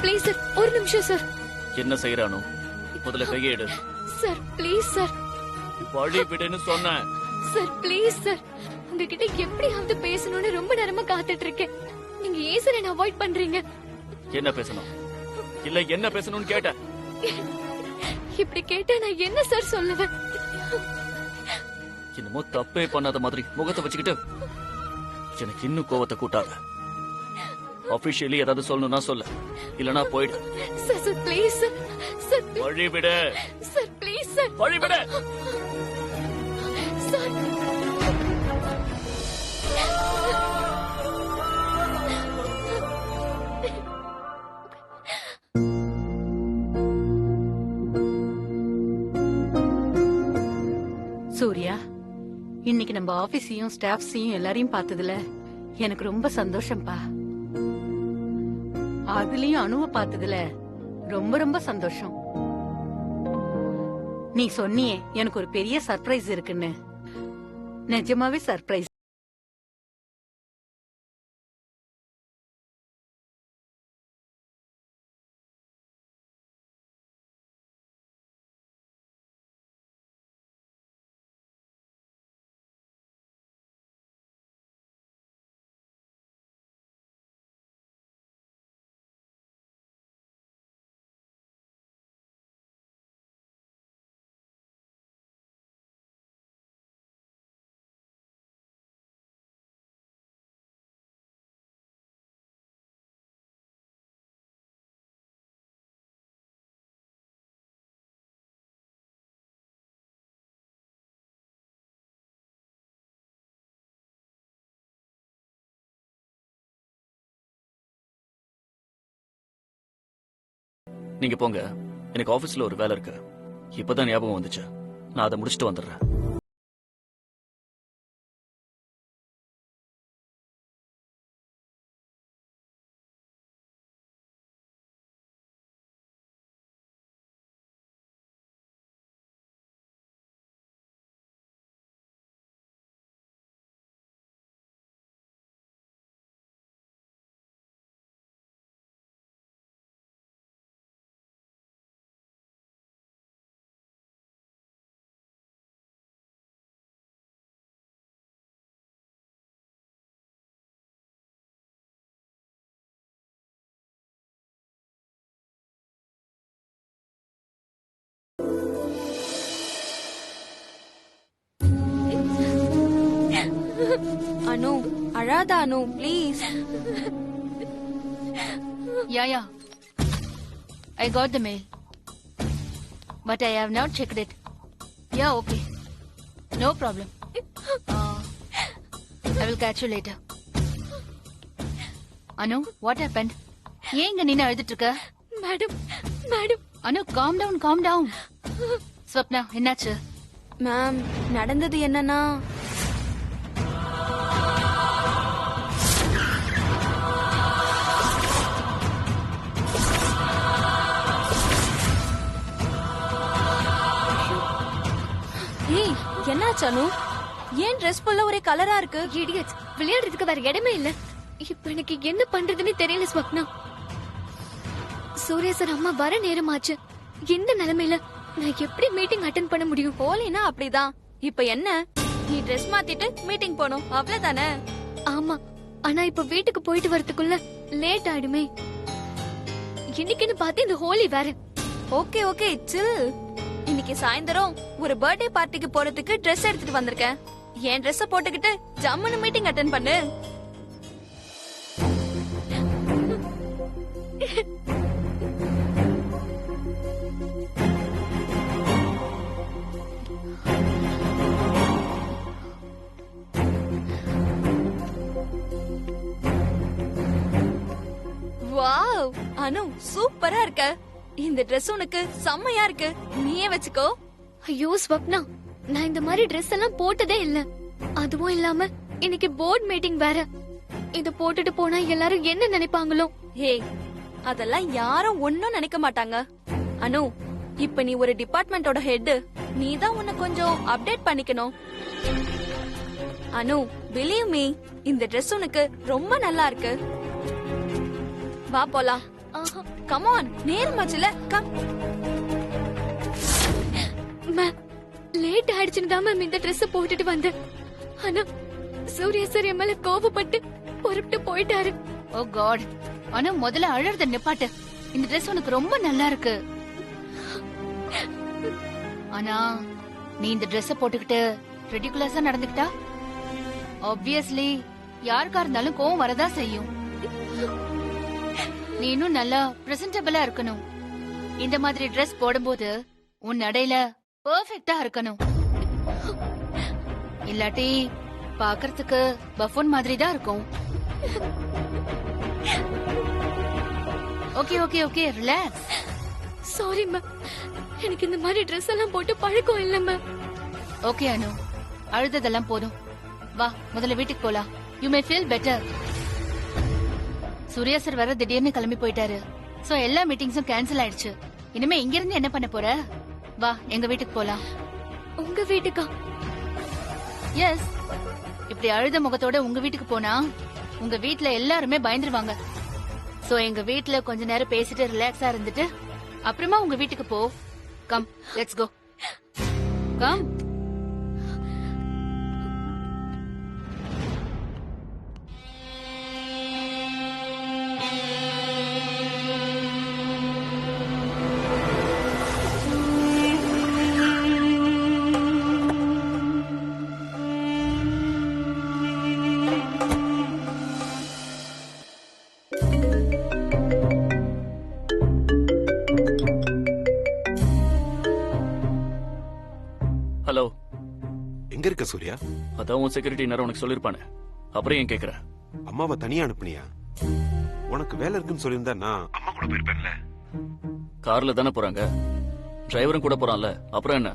Please sir, ஒரு நிமிஷம் sir. என்ன செய்யறானோ முதல்ல கையெடு. Sir please sir. வழி விடுன்னு சொன்னேன். சார் ப்ளீஸ் சார், உங்ககிட்ட எப்படியாவது பேசணும்னு ரொம்ப நேரமா காத்துட்டு இருக்கேன். நீங்க ஏன் சார் என்ன அவாய்ட் பண்றீங்க? என்ன பேசணும் இல்ல என்ன பேசணும்னு கேட்ட. இப்படி கேட்டா நான் என்ன சார் சொல்லுவேன்? என்னமோ தப்பே பண்ணாத மாதிரி முகத்தை வச்சுக்கிட்டு எனக்கு இன்னும் கோவத்தை கூட்டாத. ஆபீஷியலி ஏதாவது சொல்லணும்னா சொல்ல, இல்லனா போயிடு. Sir sir please sir. Sir வழி விடு. Sir please sir. வழி விடு சார். சூர்யா, இன்னைக்கு நம்ம ஆபீஸையும் ஸ்டாஃப்ஸையும் எல்லாரையும் பார்த்ததுல எனக்கு ரொம்ப சந்தோஷம்பா. அதுலயும் அணுவ பார்த்ததுல ரொம்ப ரொம்ப சந்தோஷம். நீ சொன்னியே எனக்கு ஒரு பெரிய சர்ப்ரைஸ் இருக்குன்னு. நிஜமாவே சர்ப்ரைஸ். நீங்க போங்க, எனக்கு ஆபீஸ்ல ஒரு வேலை இருக்கு. இப்பதான் ஞாபகம் வந்துச்சு, நான் அதை முடிச்சுட்டு வந்துடுறேன். அனு, அழாத அனு, please. Yeah. I got the mail. But I have not checked it. Yeah, okay. No problem. I will catch you later. Anu, what happened? ஏன் இங்க நின்னு அழுதுட்டு இருக்க? Madam, madam. Anu, calm down. Swapna, என்னாச்சு? மேம், நடந்தது என்னன்னா, ஏய் என்னாச்சு அனு? ஏன் ட்ரெஸ் ஃபுல்லா ஒரே கலரா இருக்கு? இடியட்ஸ், விளையாடுறதுக்கு வேற இடமே இல்ல. இப்ப எனக்கு என்ன பண்றதுன்னு தெரியல ஸ்வப்னா. சூர்யா சார் அம்மா வர நேரமாச்சு. இந்த நிலைமையில நான் எப்படி மீட்டிங் அட்டெண்ட் பண்ண முடியும்? போலினா அப்படிதான். இப்ப என்ன, நீ ட்ரெஸ் மாத்திட்டு மீட்டிங் போணும், அவ்வளவுதானே? ஆமா, ஆனா இப்ப வீட்டுக்கு போயிட்டு வரதுக்குள்ள லேட் ஆயிடுமே. இன்னைக்குன்னு பார்த்து இந்த ஹோலி வேற. Okay okay chill. இன்னைக்கு சாயந்தரம் ஒரு பர்த்டே பார்ட்டிக்கு போறதுக்கு ட்ரெஸ் எடுத்துட்டு வந்திருக்கேன். என் ட்ரெஸ்ஸ போட்டுக்கிட்டு ஜம்முன்னு மீட்டிங் அட்டெண்ட் பண்ணு. வாவ் அனு, சூப்பரா இருக்க. இந்த ட்ரெஸ் உனக்கு செம்மையா இருக்கு, நீயே வச்சுக்கோ. ஐயோ ஸ்வப்னா, நான் இந்த மாதிரி ட்ரெஸ் எல்லாம் போட்டதே இல்ல. அதுவும் இல்லாம இன்னைக்கு போர்ட் மீட்டிங் வேற. இத போட்டுட்டு போனா எல்லாரும் என்ன நினைப்பாங்களோ? ஏய், அதெல்லாம் யாரும் ஒன்னும் நினைக்க மாட்டாங்க. அனு, இப்ப நீ ஒரு டிபார்ட்மெண்டோட ஹெட், நீ தான் உன்னை கொஞ்சம் அப்டேட் பண்ணிக்கணும். அனு, பிலீவ் மீ, இந்த ட்ரெஸ் உனக்கு ரொம்ப நல்லா இருக்கு. வா போலாம். ஆஹா. கம் ஆன், நேரமாச்சுல. கம். மேம் லேட் ஆயிடுச்சுன்னு தான் மேம் இந்த Dress போட்டுட்டு வந்தேன். ஆனா சூர்யா சார் என் மேல கோவப்பட்டு பொறுப்பிட்டு போயிட்டாரு. ஓ காட். ஆனா முதல்ல அழறத நிப்பாட்டு. இந்த Dress உனக்கு ரொம்ப நல்லா இருக்கு. ஆனா நீ இந்த Dress போட்டுக்கிட்டு ரெடிகுலஸா நடந்துக்கிட்டா ஆப்வியஸ்லி யாருக்கா இருந்தாலும் கோவம் வரதா செய்யும். நீ இன்னும் நல்லா பிரசன்டபிளா இருக்கணும். இந்த மாதிரி Dress போடும்போது உன் நடையில பெர்ஃபெக்ட்டா இருக்கணும். இல்லாட்டி பாக்குறதுக்கு பஃபூன் மாதிரி தான் இருக்கும். Okay okay okay relax. Sorry ma'am, எனக்கு இந்த மாதிரி Dress எல்லாம் போட்டு பழக்கம் இல்ல மேம். ஓகே அனு, அழுததெல்லாம் போதும். வா முதல்ல வீட்டுக்கு போலாம். You may feel better. Surya sir வர திடீர்னு கிளம்பி போயிட்டாரு. சோ எல்லா மீட்டிங்ஸும் கேன்சல் ஆயிடுச்சு. இனிமே இங்க இருந்து என்ன பண்ண போற? வா எங்க வீட்டுக்கு போலாம். உங்க வீட்டுக்கா? எஸ். இப்படி அழுத முகத்தோட உங்க வீட்டுக்கு போனா உங்க வீட்ல எல்லாருமே பயந்துருவாங்க. சோ எங்க வீட்ல கொஞ்ச நேரம் பேசிட்டு ரிலாக்ஸா இருந்துட்டு அப்புறமா உங்க வீட்டுக்கு போ. Come let's go. Come. Hello, எங்க இருக்க சூர்யா? அதான் உன் செக்யூரிட்டி நேரம் உனக்கு சொல்லிருப்பானே, அப்புறம் ஏன் கேக்குற? அம்மாவை தனியா அனுப்புனியா? உனக்கு வேலை இருக்குன்னு சொல்லியிருந்தா நான் அம்மா கூட போயிருப்பேன்ல. கார்ல தானே போறாங்க, டிரைவரும் கூட போறான்ல, அப்புறம் என்ன?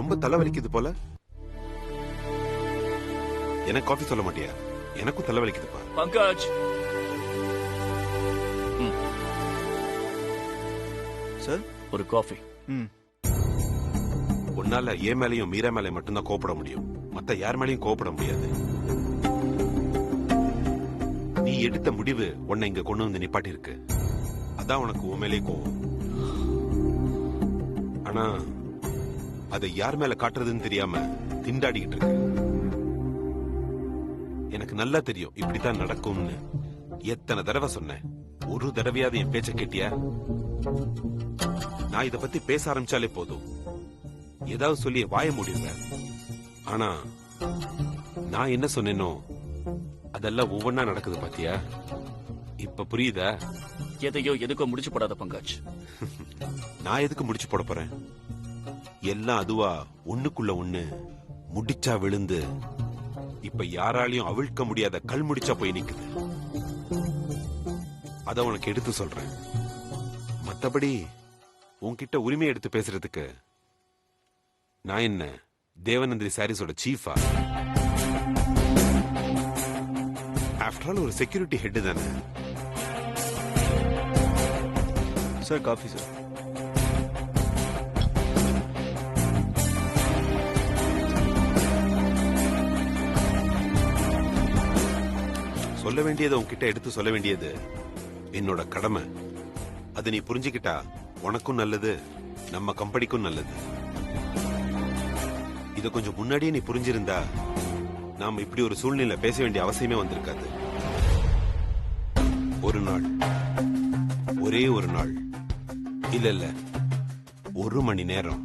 ரொம்ப தலைவலிக்குது போல. எனக்கு காஃபி சொல்ல மாட்டியா? எனக்கும் தலைவலிக்குதுப்பா. பங்கஜ். சார், ஒரு காஃபி. உன்னால ஏன் மேலையும் மீரா மேலையும் மட்டும்தான் கோபப்பட முடியும், மத்த யார் மேலையும் கோபப்பட முடியாது. நீ எடுத்த முடிவு உன்னை இங்க கொண்டு வந்து நிப்பாட்டி இருக்கு. அதான் உனக்கு உன் மேலே கோவம். ஆனா அதை யார் மேல காட்டுறதுன்னு தெரியாம திண்டாடிக்கிட்டு இருக்கு. எனக்கு நல்லா தெரியும் இப்படித்தான் நடக்கும்னு. எத்தனை தடவை சொன்னேன், ஒரு தடவையாவது என் பேச்ச கேட்டியா? நான் இத பத்தி பேச ஆரம்பிச்சாலே போதும், ஏதாவது சொல்லி வாய முடியுங்க. ஆனா நான் என்ன சொன்னேனோ அதெல்லாம் ஒவ்வொன்னா நடக்குது பாத்தியா? இப்ப புரியுதா? எதையோ எதுக்கோ முடிச்சு போடாத பங்கஜ். நான் எதுக்கு முடிச்சு போட போறேன்? எல்லாம் அதுவா ஒண்ணுக்குள்ள ஒண்ணு முடிச்சா விழுந்து இப்ப யாராலையும் அவிழ்க்க முடியாத கல் முடிச்சா போய் நிக்குது. அத உனக்கு எடுத்து சொல்றேன். மத்தபடி உன்கிட்ட உரிமை எடுத்து பேசுறதுக்கு நான் என்ன தேவநந்திரி சாரீஸோட சீஃபா? ஆஃப்டர் ஆல் ஒரு செக்யூரிட்டி ஹெட் தானே. Sir coffee sir. சொல்ல வேண்டியது உன்கிட்ட எடுத்து சொல்ல வேண்டியது என்னோட கடமை. அது நீ புரிஞ்சுக்கிட்டா உனக்கும் நல்லது, நம்ம கம்பெனிக்கும் நல்லது. இத கொஞ்சம் முன்னாடியே நீ புரிஞ்சிருந்தா நாம இப்படி ஒரு சூழ்நிலை பேச வேண்டிய அவசியமே வந்திருக்காது. ஒரு நாள், ஒரே ஒரு நாள் இல்ல இல்ல 1 மணி நேரம்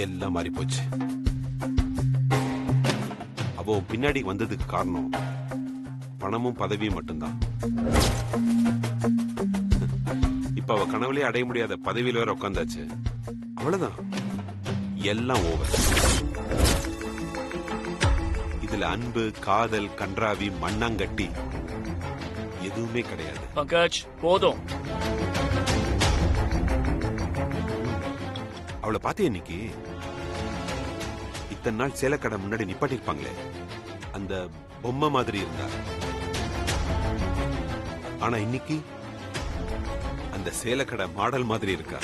எல்லாம் மாறி போச்சு. அவ பின்னாடி வந்ததுக்கு காரணம் பணமும் பதவியும் மட்டும்தான். இப்ப அவ கனவுலயே அடைய முடியாத பதவியில வேற உட்காந்தாச்சு. அவ்வளவுதான், எல்லாம் ஓவர். இதுல அன்பு, காதல், கன்றாவி, மண்ணாங்கட்டி எதுவுமே கிடையாது. பங்கஜ் போதும். அவளை பாத்தியா இன்னைக்கு? இத்தனை நாள் சேலக்கடை முன்னாடி நிப்பாட்டி இருப்பாங்களே, அந்த பொம்மை மாதிரி இருந்தா. ஆனா இன்னைக்கு அந்த சேலக்கடை மாடல் மாதிரி இருக்கா.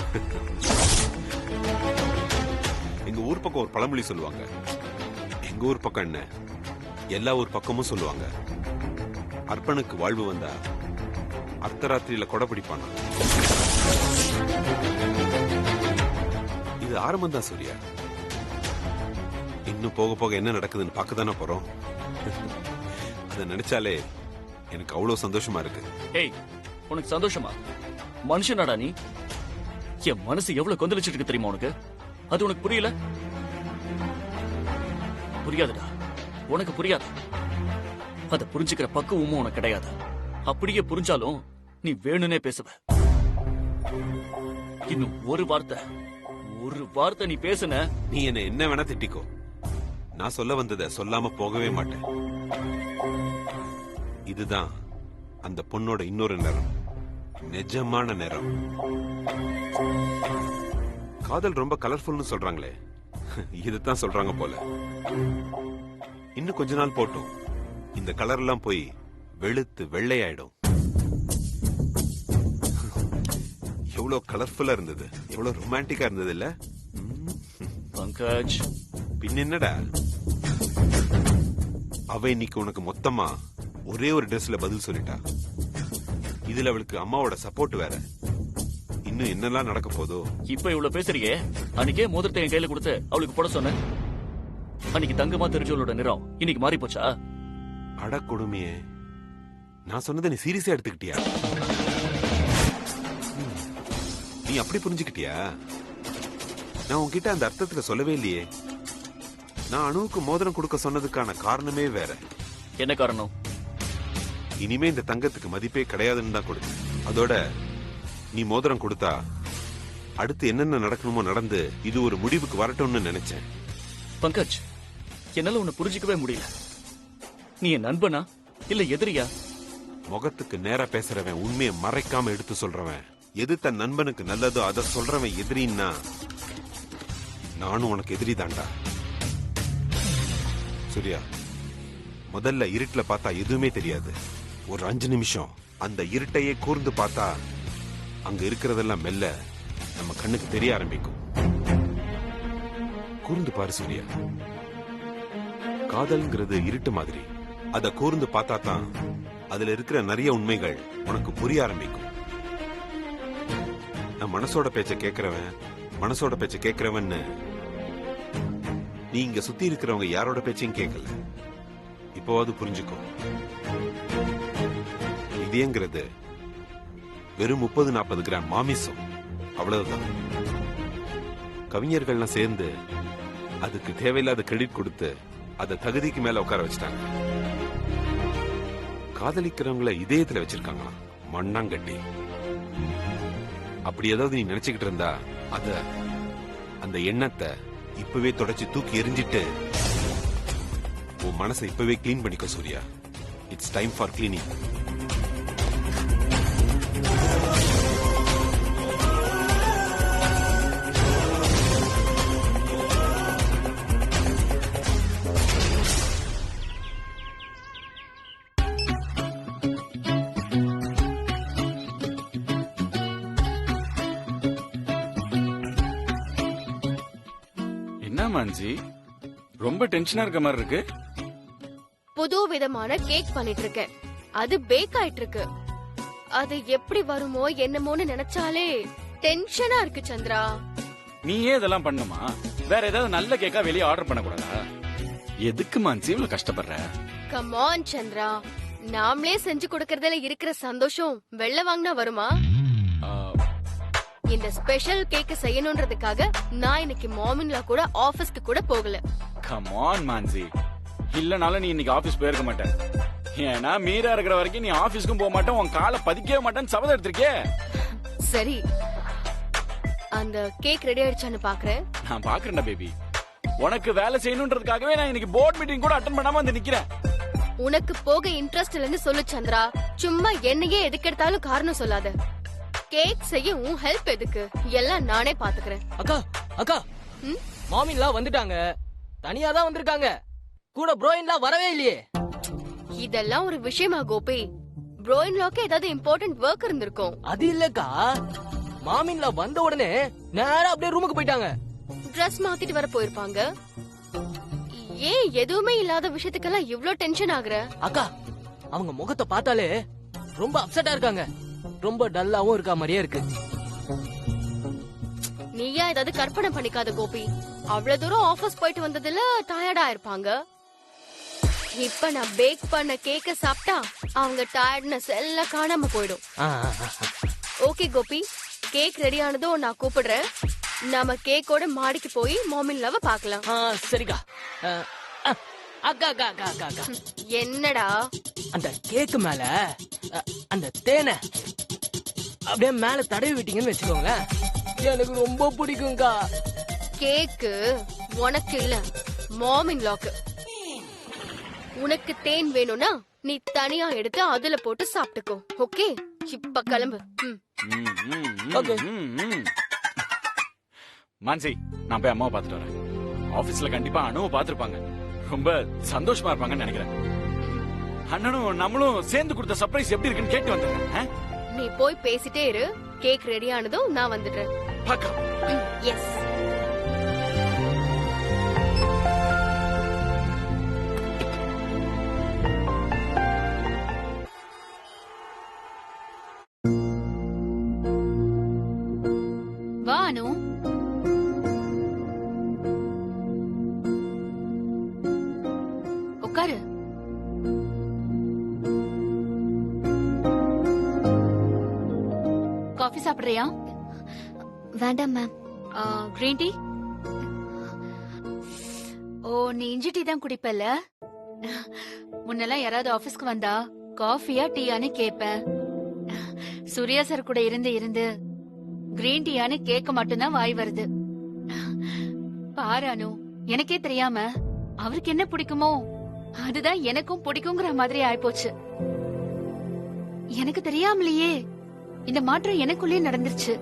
எங்க ஊர் பக்கம் ஒரு பழமொழி சொல்லுவாங்க. எங்க ஊர் பக்கம் என்ன, எல்லா ஊர் பக்கமும் சொல்லுவாங்க, அர்ப்பனுக்கு வாழ்வு வந்தா அர்த்தராத்திரியில கொடை பிடிப்பானா. இது ஆரம்பம் தான் சூர்யா. இன்னும் போக போக என்ன நடக்குதுன்னு பார்க்க தானே போறோம். அதை நினைச்சாலே எனக்கு அவ்வளவு சந்தோஷமா இருக்கு. ஏய், உனக்கு சந்தோஷமா? மனுஷனாடா நீ? என் மனசு எவ்வளவு கொந்தளிச்சிட்டு இருக்கு தெரியுமா உனக்கு? அது உனக்கு புரியல? புரியாதுடா, உனக்கு புரியாது. அத புரிஞ்சுக்கிற பக்குவமும் உனக்கு கிடையாது. அப்படியே புரிஞ்சாலும் நீ வேணும்னே பேசுவ. இன்னும் ஒரு வார்த்தை நீ பேசுன, நீ என்ன என்ன வேணா திட்டிக்கோ, நான் சொல்ல வந்ததை சொல்லாம போகவே மாட்டேன். இதுதான் அந்த பொண்ணோட இன்னொரு நிறம், நிஜமான நிறம். காதல் ரொம்ப கலர்ஃபுல்னு சொல்றாங்களே, இதுதான் சொல்றாங்க போல. இன்னும் கொஞ்ச நாள் போட்டும் இந்த கலர் எல்லாம் போய் வெளுத்து வெள்ளையாயிடும். எவ்வளவு கலர்ஃபுல்லா இருந்தது, எவ்வளவு ரொமான்டிக்கா இருந்தது இல்ல பங்கஜ்? பின் என்னடா, அவ இன்னைக்கு உனக்கு மொத்தமா ஒரே ஒரு ட்ரெஸ்ல பதில் சொல்லிட்டா. இதுல அவளுக்கு அம்மாவோட சப்போர்ட் வேற. இன்னும் என்னெல்லாம் நடக்க போதோ. இப்ப இவ்வளவு பேசுறியே, அன்னைக்கே மோதிரத்தை என் கையில கொடுத்து அவளுக்கு போட சொன்ன. அன்னைக்கு தங்கமா தெரிஞ்சவளோட நிறம் இன்னைக்கு மாறி போச்சா? அட கொடுமையே, நான் சொன்னதை நீ சீரியஸா எடுத்துக்கிட்டியா? நீ அப்படி புரிஞ்சுக்கிட்டியா? நான் உன்கிட்ட அந்த அர்த்தத்துல சொல்லவே இல்லையே. நான் அணுவுக்கு மோதிரம் கொடுக்க சொன்னதுக்கான காரணமே வேற. என்ன காரணம்? இனிமே இந்த தங்கத்துக்கு மதிப்பே கிடையாதுன்னு தான் கொடுத்து. அதோட நீ மோதிரம் கொடுத்தா அடுத்து என்னென்ன நடக்கணுமோ நடந்து இது ஒரு முடிவுக்கு வரட்டும்னு நினைச்சேன். பங்கஜ், என்னால உன்னை புரிஞ்சுக்கவே முடியல. நீ என் நண்பனா இல்ல எதிரியா? முகத்துக்கு நேரா பேசுறவன், உண்மையை மறைக்காம எடுத்து சொல்றவன், எது தன் நண்பனுக்கு நல்லதோ அதை சொல்றவன் எதிரின்னா நானும் உனக்கு எதிரி தாண்டா. சூர்யா, முதல்ல இருட்டுல பார்த்தா எதுவுமே தெரியாது. ஒரு 5 நிமிஷம் அந்த இருட்டையே கூர்ந்து பார்த்தா அங்க இருக்கிறதெல்லாம் மெல்ல நம்ம கண்ணுக்கு தெரிய ஆரம்பிக்கும். கூர்ந்து பாரு சூர்யா, காதல்ங்கிறது இருட்டு மாதிரி. அத கூர்ந்து பார்த்தா தான் அதுல இருக்கிற நிறைய உண்மைகள் உனக்கு புரிய ஆரம்பிக்கும். நான் மனசோட பேச்ச கேட்கிறவன் நீ இங்க சுத்தி இருக்கிறவங்க யாரோட பேச்சையும் கேட்கல. இப்போவாது புரிஞ்சுக்கோ, இதயங்கிறது வெறும் 30-40 கிராம் மாமிசம், அவ்வளவுதான். கவிஞர்கள்லாம் சேர்ந்து அதுக்கு தேவையில்லாத கிரெடிட் கொடுத்து அதை தகுதிக்கு மேல உட்கார வச்சிட்டாங்க. காதலிக்கிறவங்களை இதயத்துல வச்சிருக்காங்களாம், மண்ணாங்கட்டி. அப்படி ஏதாவது நீ நினைச்சுக்கிட்டு இருந்தா அந்த எண்ணத்தை இப்பவே தொடச்சி தூக்கி எரிஞ்சிட்டு உன் மனசை இப்பவே கிளீன் பண்ணிக்கோ Surya. It's time for cleaning. என்ன மான்சி, ரொம்ப டென்ஷனா இருக்க மாதிரி இருக்கு? புது விதமான கேக் பண்ணிட்டு இருக்கேன், அது பேக் ஆயிட்டு இருக்கு. அது எப்படி வருமோ என்னமோன்னு நினைச்சாலே டென்ஷனா இருக்கு சந்திரா. நீயே இதெல்லாம் பண்ணுமா? வேற ஏதாவது நல்ல கேக்கா வெளியே ஆர்டர் பண்ண கூடாதா? எதுக்கு மான்சி இவ்வளவு கஷ்டப்படுற? கம் ஆன் சந்திரா, நாமளே செஞ்சு கொடுக்கறதுல இருக்கிற சந்தோஷம் வெள்ள வாங்கினா வருமா? இந்த ஸ்பெஷல் கேக் செய்யணும்ன்றதுக்காக நான் இன்னைக்கு மார்னிங்ல கூட ஆபீஸ்க்கு கூட போகல. கம் ஆன் மான்சி, இல்லனாலும் நீ இன்னைக்கு ஆபீஸ் போயிருக்க மாட்ட. ஏன்னா மீரா இருக்கிற வரைக்கும் நீ ஆபீஸ்க்கும் போக மாட்டேன், உன் காலை பதிக்கவே மாட்டேன்னு சபதம் எடுத்திருக்கே. சரி, அந்த கேக் ரெடி ஆயிடுச்சான்னு பாக்குறேன். நான் பாக்குறேன்டா பேபி, உனக்கு வேலை செய்யணும்ன்றதுக்காகவே நான் இன்னைக்கு போர்ட் மீட்டிங் கூட அட்டெண்ட் பண்ணாம வந்து நிக்கிறேன். உனக்கு போக இன்ட்ரெஸ்ட் இல்லைன்னு சொல்லு சந்திரா. சும்மா என்னையே எதுக்கு எடுத்தாலும் காரணம் சொல்லாத. கேக் செய்ய உன் ஹெல்ப் எதுக்கு? எல்லாம் நானே பாத்துக்கிறேன். அக்கா மாமின்லாம் வந்துட்டாங்க, தனியா தான் வந்திருக்காங்க, கூட ப்ரோயின்லாம் வரவே இல்லையே. இதெல்லாம் ஒரு விஷயமா கோபி? ப்ரோயின்லாக்கு ஏதாவது இம்பார்ட்டன்ட் ஒர்க் இருந்திருக்கும். அது இல்லக்கா, மாமின்லாம் வந்த உடனே நேரா அப்படியே ரூமுக்கு போயிட்டாங்க. ட்ரெஸ் மாத்திட்டு வர போயிருப்பாங்க. ஏன் எதுவுமே இல்லாத விஷயத்துக்கெல்லாம் இவ்ளோ டென்ஷன் ஆகுற? அக்கா அவங்க முகத்தை பார்த்தாலே ரொம்ப அப்செட்டா இருக்காங்க. ரொம்ப டல்லாவும் இருக்கா மாதிரியே இருக்கு. நீயா ஏதாவது கற்பனை பண்ணிக்காத கோபி. அவ்வளவு தூரம் ஆபீஸ் போயிட்டு வந்ததுல டயர்டா இருப்பாங்க. இப்ப நான் பேக் பண்ண கேக்க சாப்பிட்டா அவங்க டயர்ட்னஸ் எல்லாம் காணாம போயிடும். ஓகே கோபி, கேக் ரெடி ஆனதும் நான் கூப்பிடுறேன். நாம கேக்கோட மாடிக்கு போய் மாமின் லவ் பார்க்கலாம். சரிக்கா. அக்கா அக்கா அக்கா அக்கா அக்கா என்னடா? அந்த கேக்கு மேல அந்த தேனை அப்படியே மேல தடவி விட்டீங்கன்னு வச்சுக்கோங்க, எனக்கு ரொம்ப பிடிக்கும்க்கா. கேக்கு உனக்கு இல்ல, மாமின் லாக்கு. உனக்கு தேன் வேணும்னா நீ தனியா எடுத்து அதுல போட்டு சாப்பிட்டுக்கோ. ஓகே, இப்ப கிளம்பு. ஓகே. மான்சி, நான் போய் அம்மாவை பாத்துட்டு வரேன். ஆபீஸ்ல கண்டிப்பா அனுவை பாத்துருப்பாங்க. ரொம்ப சந்தோஷமா இருப்பாங்கன்னு நினைக்கிறேன். அண்ணனும் நம்மளும் சேர்ந்து கொடுத்த சர்ப்ரைஸ் எப்படி இருக்குன்னு கேட்டு வந்துடுறேன். நீ போய் பேசிட்டே இரு. கேக் ரெடி ஆனதும் நான் வந்துடுறேன். எஸ். வா அனு. உட்காரு. காஃபி சாப்பிடுறியா? வேண்டாம் மேம். Green tea? ஓ, நீ இஞ்சி டீ தான் குடிப்பல. முன்னெல்லாம் யாராவது ஆபீஸ்க்கு வந்தா காஃபியா டீயான்னு கேப்பேன். சூர்யா சார் கூட இருந்து இருந்து கிரீன் டீயான்னு கேட்க மட்டும்தான் வாய் வருது. பாரு அனு, எனக்கே தெரியாம அவருக்கு என்ன பிடிக்குமோ அதுதான் எனக்கும் பிடிக்குங்கிற மாதிரி ஆயிப்போச்சு. எனக்கு தெரியாமலேயே இந்த மாற்றம் எனக்குள்ளே நடந்துருச்சு.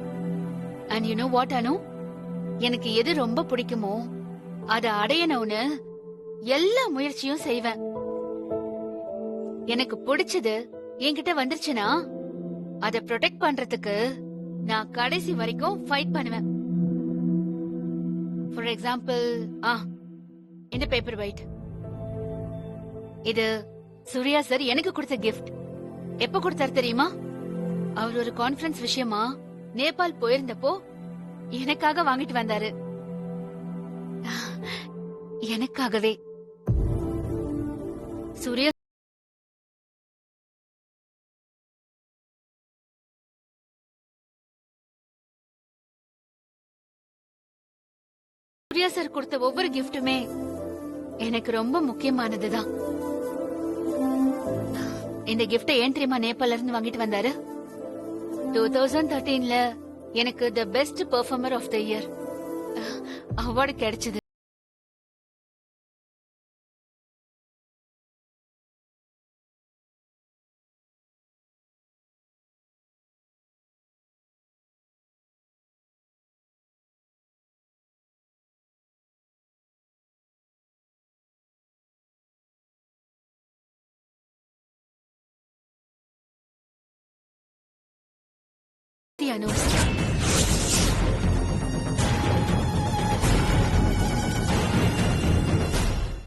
அண்ட் யூ நோ வாட் அனு, எனக்கு எது ரொம்ப பிடிக்குமோ அதை அடையணும்னு எல்லா முயற்சியும் செய்வேன். எனக்கு பிடிச்சது என்கிட்ட வந்துருச்சுன்னா அதை ப்ரொடெக்ட் பண்றதுக்கு நான் கடைசி வரைக்கும் ஃபைட் பண்ணுவேன். ஃபார் எக்ஸாம்பிள், இந்த பேப்பர் வெயிட். இது சூர்யா சார் எனக்கு கொடுத்த கிஃப்ட். எப்ப கொடுத்தாரு தெரியுமா? அவர் ஒரு கான்ஃபரன்ஸ் விஷயமா நேபாள் போயிருந்தப்போ எனக்காக வாங்கிட்டு வந்தாரு. எனக்காகவே. சூர்யா சூர்யா சார் கொடுத்த ஒவ்வொரு கிஃப்ட்டுமே எனக்கு ரொம்ப முக்கியமானதுதான். இந்த கிஃப்ட் ஏன் தெரியுமா நேபாள்ல இருந்து வாங்கிட்டு வந்தாரு? 2013ல எனக்கு the best performer of the year award கிடைச்சது. அனு,